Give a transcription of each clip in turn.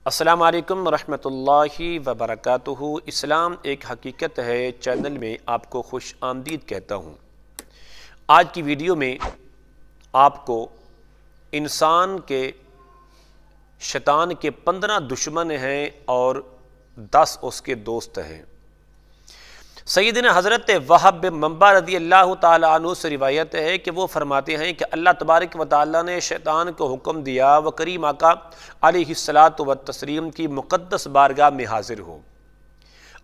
السلام علیکم ورحمۃ اللہ وبرکاتہ۔ اسلام ایک حقیقت ہے چینل میں آپ کو خوش آمدید کہتا ہوں۔ آج کی ویڈیو میں آپ کو انسان کے شیطان کے 15 دشمن ہیں اور 10 اس کے دوست ہیں۔ سیدنا حضرت وہب بن منبع رضی اللہ تعالی عنہ سے روایت ہے کہ وہ فرماتے ہیں کہ اللہ تبارک و تعالی نے شیطان کو حکم دیا وہ کریم آقا علیہ الصلاۃ والتسلیم کی مقدس بارگاہ میں حاضر ہو۔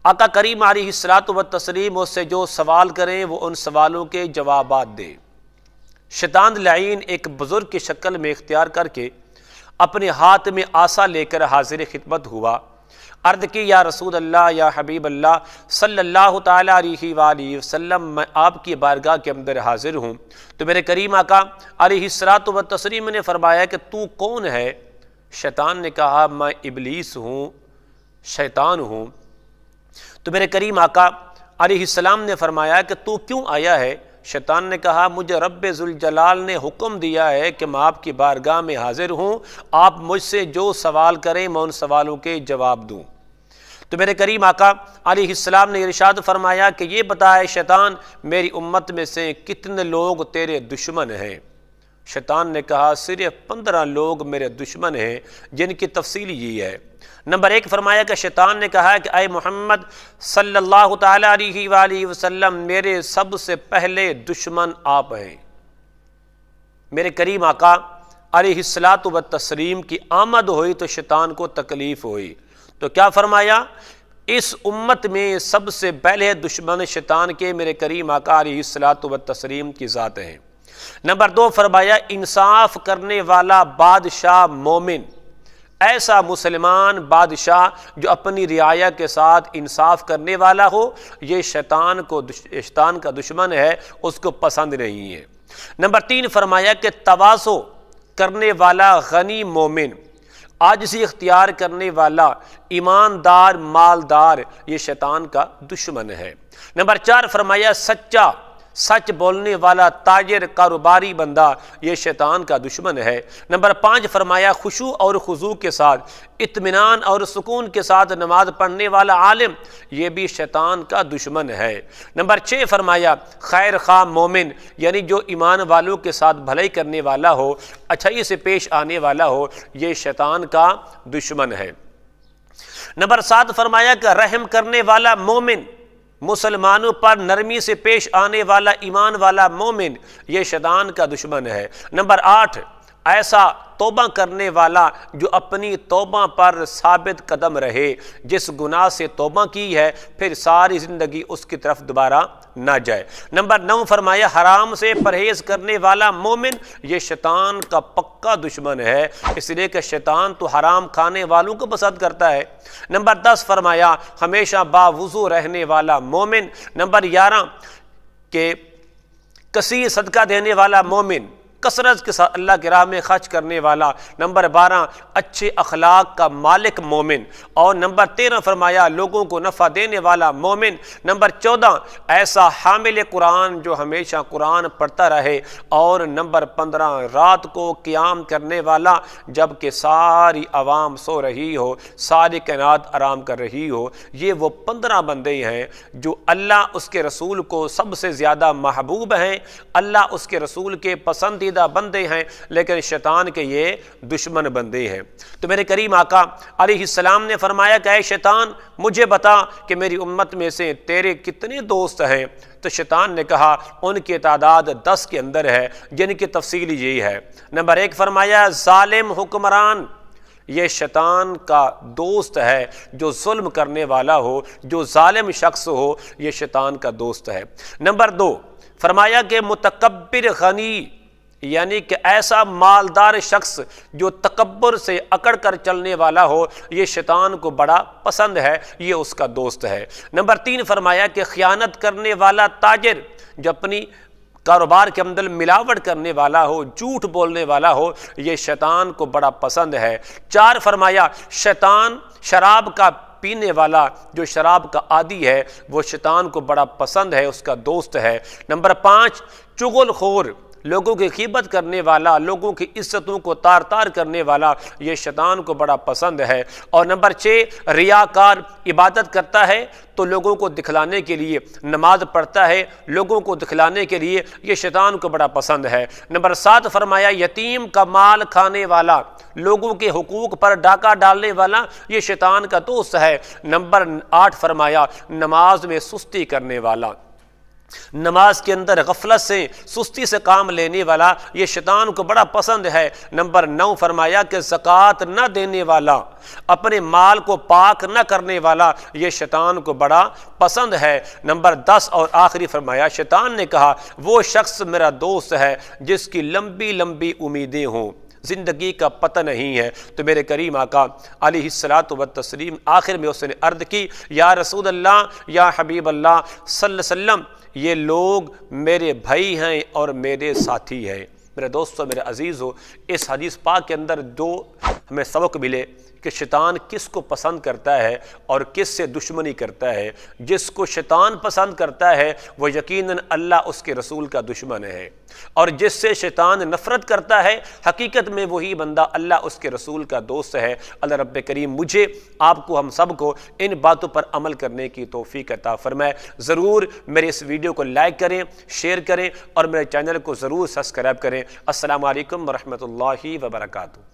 آقا کریم علیہ الصلاۃ والتسلیم اس سے جو سوال کریں وہ ان سوالوں کے جوابات دے۔ شیطان لعین ایک بزرگ کی شکل میں اختیار کر کے اپنے ہاتھ میں عصا لے کر حاضر خدمت ہوا۔ عرض کی یا رسول اللہ یا حبیب اللہ صلی اللہ تعالی علیہ وآلہ وسلم، میں آپ کی بارگاہ کے اندر حاضر ہوں۔ تو میرے کریم آقا علیہ الصلاۃ والتسلیم نے فرمایا کہ تو کون ہے؟ شیطان نے کہا میں ابلیس ہوں، شیطان ہوں۔ تو میرے کریم آقا علیہ السلام نے فرمایا کہ تو کیوں آیا ہے؟ شیطان نے کہا مجھے رب ذوالجلال نے حکم دیا ہے کہ میں آپ کی بارگاہ میں حاضر ہوں، آپ مجھ سے جو سوال کریں میں ان سوالوں کے جواب دوں۔ تو میرے کریم آقا علیہ السلام نے ارشاد فرمایا کہ یہ بتائے شیطان میری امت میں سے کتنے لوگ تیرے دشمن ہیں؟ شیطان نے کہا صرف 15 لوگ میرے دشمن ہیں، جن کی تفصیل یہ ہے۔ نمبر 1 فرمایا کہ شیطان نے کہا کہ اے محمد صلی اللہ تعالی علیہ وآلہ وسلم، میرے سب سے پہلے دشمن آپ ہیں۔ میرے کریم آقا علیہ الصلاۃ والتسلیم کی آمد ہوئی تو شیطان کو تکلیف ہوئی، تو کیا فرمایا؟ اس امت میں سب سے پہلے دشمن شیطان کے میرے کریم آقا علیہ الصلاۃ والتسلیم کی ذات ہیں۔ نمبر 2 فرمایا انصاف کرنے والا بادشاہ مومن، ایسا مسلمان بادشاہ جو اپنی رعایا کے ساتھ انصاف کرنے والا ہو، یہ شیطان کا دشمن ہے، اس کو پسند نہیں ہے۔ نمبر 3 فرمایا کہ تواضع کرنے والا غنی مومن، عاجزی اختیار کرنے والا ایماندار مالدار، یہ شیطان کا دشمن ہے۔ نمبر 4 فرمایا سچ بولنے والا تاجر کاروباری بندہ، یہ شیطان کا دشمن ہے۔ نمبر 5 فرمایا خشوع اور خضوع کے ساتھ اطمینان اور سکون کے ساتھ نماز پڑھنے والا عالم، یہ بھی شیطان کا دشمن ہے۔ نمبر 6 فرمایا خیر خواہ مومن، یعنی جو ایمان والوں کے ساتھ بھلائی کرنے والا ہو، اچھائی سے پیش آنے والا ہو، یہ شیطان کا دشمن ہے۔ نمبر 7 فرمایا کہ رحم کرنے والا مومن، مسلمانوں پر نرمی سے پیش آنے والا ایمان والا مومن، یہ شیطان کا دشمن ہے۔ نمبر 8 ایسا توبہ کرنے والا جو اپنی توبہ پر ثابت قدم رہے، جس گناہ سے توبہ کی ہے پھر ساری زندگی اس کی طرف دوبارہ نہ جائے۔ نمبر 9 فرمایا حرام سے پرہیز کرنے والا مومن، یہ شیطان کا پکا دشمن ہے، اس لیے کہ شیطان تو حرام کھانے والوں کو پسند کرتا ہے۔ نمبر 10 فرمایا ہمیشہ باوضو رہنے والا مومن۔ نمبر 11 کہ کثیر صدقہ دینے والا مومن، کثرت کے ساتھ اللہ کی راہ میں خرچ کرنے والا۔ نمبر 12 اچھے اخلاق کا مالک مومن، اور نمبر 13 فرمایا لوگوں کو نفع دینے والا مومن۔ نمبر 14 ایسا حامل قرآن جو ہمیشہ قرآن پڑھتا رہے، اور نمبر 15 رات کو قیام کرنے والا جب کہ ساری عوام سو رہی ہو، ساری کائنات آرام کر رہی ہو۔ یہ وہ 15 بندے ہیں جو اللہ اس کے رسول کو سب سے زیادہ محبوب ہیں، اللہ اس کے رسول کے پسندیدہ بندے ہیں، لیکن شیطان کے یہ دشمن بندے ہیں۔ تو میرے کریم آقا علیہ السلام نے فرمایا کہ اے شیطان مجھے بتا کہ میری امت میں سے تیرے کتنے دوست ہیں؟ تو شیطان نے کہا ان کی تعداد 10 کے اندر ہے، جن کی تفصیل یہی ہے۔ نمبر 1 فرمایا ظالم حکمران، یہ شیطان کا دوست ہے، جو ظلم کرنے والا ہو، جو ظالم شخص ہو، یہ شیطان کا دوست ہے۔ نمبر 2 فرمایا کہ متکبر غنی، یعنی کہ ایسا مالدار شخص جو تکبر سے اکڑ کر چلنے والا ہو، یہ شیطان کو بڑا پسند ہے، یہ اس کا دوست ہے۔ نمبر 3 فرمایا کہ خیانت کرنے والا تاجر، جو اپنی کاروبار کے اندر ملاوٹ کرنے والا ہو، جھوٹ بولنے والا ہو، یہ شیطان کو بڑا پسند ہے۔ 4 فرمایا شیطان شراب کا پینے والا، جو شراب کا عادی ہے، وہ شیطان کو بڑا پسند ہے، اس کا دوست ہے۔ نمبر 5 چغل خور، لوگوں کی غیبت کرنے والا، لوگوں کی عزتوں کو تار تار کرنے والا، یہ شیطان کو بڑا پسند ہے۔ اور نمبر 6، ریاکار عبادت کرتا ہے تو لوگوں کو دکھلانے کے لیے، نماز پڑھتا ہے لوگوں کو دکھلانے کے لیے، یہ شیطان کو بڑا پسند ہے۔ نمبر 7 فرمایا یتیم کا مال کھانے والا، لوگوں کے حقوق پر ڈاکہ ڈالنے والا، یہ شیطان کا دوست ہے۔ نمبر 8 فرمایا نماز میں سستی کرنے والا، نماز کے اندر غفلت سے، سستی سے کام لینے والا، یہ شیطان کو بڑا پسند ہے۔ نمبر 9 فرمایا کہ زکوٰۃ نہ دینے والا، اپنے مال کو پاک نہ کرنے والا، یہ شیطان کو بڑا پسند ہے۔ نمبر 10 اور آخری فرمایا شیطان نے کہا وہ شخص میرا دوست ہے جس کی لمبی لمبی امیدیں ہوں، زندگی کا پتہ نہیں ہے۔ تو میرے کریم آقا علیہ الصلاۃ والتسلیم آخر میں اس نے عرض کی یا رسول اللہ، یا حبیب اللہ صلی اللہ علیہ وسلم، یہ لوگ میرے بھائی ہیں اور میرے ساتھی ہیں۔ میرے دوستو، میرے عزیزو، اس حدیث پاک کے اندر دو ہمیں سبق ملے کہ شیطان کس کو پسند کرتا ہے اور کس سے دشمنی کرتا ہے۔ جس کو شیطان پسند کرتا ہے وہ یقیناً اللہ اس کے رسول کا دشمن ہے، اور جس سے شیطان نفرت کرتا ہے حقیقت میں وہی بندہ اللہ اس کے رسول کا دوست ہے۔ اللہ رب کریم مجھے، آپ کو، ہم سب کو ان باتوں پر عمل کرنے کی توفیق عطا فرمائے۔ ضرور میرے اس ویڈیو کو لائک کریں، شیئر کریں اور میرے چینل کو ضرور سبسکرائب کریں۔ السلام علیکم ورحمۃ اللہ وبرکاتہ۔